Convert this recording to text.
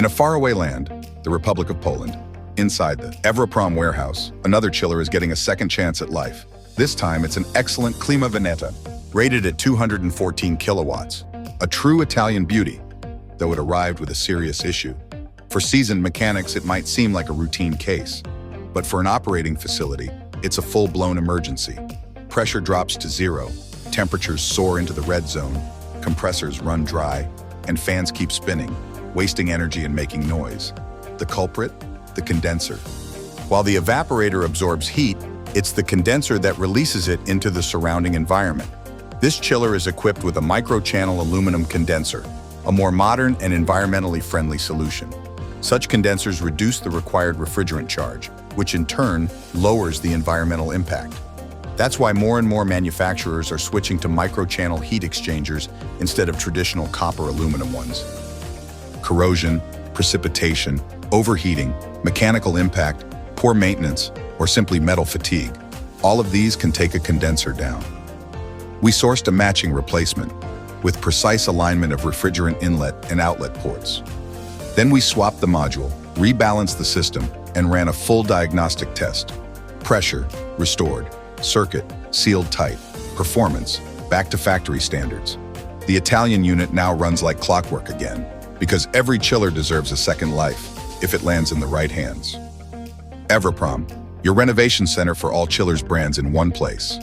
In a faraway land, the Republic of Poland, inside the Evroprom warehouse, another chiller is getting a second chance at life. This time, it's an excellent Climaveneta, rated at 214 kilowatts. A true Italian beauty, though it arrived with a serious issue. For seasoned mechanics, it might seem like a routine case. But for an operating facility, it's a full-blown emergency. Pressure drops to zero, temperatures soar into the red zone, compressors run dry, and fans keep spinning, wasting energy and making noise. The culprit? The condenser. While the evaporator absorbs heat, it's the condenser that releases it into the surrounding environment. This chiller is equipped with a micro-channel aluminum condenser, a more modern and environmentally friendly solution. Such condensers reduce the required refrigerant charge, which in turn lowers the environmental impact. That's why more and more manufacturers are switching to micro-channel heat exchangers instead of traditional copper aluminum ones. Corrosion, precipitation, overheating, mechanical impact, poor maintenance, or simply metal fatigue, all of these can take a condenser down. We sourced a matching replacement with precise alignment of refrigerant inlet and outlet ports. Then we swapped the module, rebalanced the system, and ran a full diagnostic test. Pressure, restored. Circuit, sealed tight. Performance, back to factory standards. The Italian unit now runs like clockwork again, because every chiller deserves a second life if it lands in the right hands. Evroprom, your renovation center for all chillers brands in one place.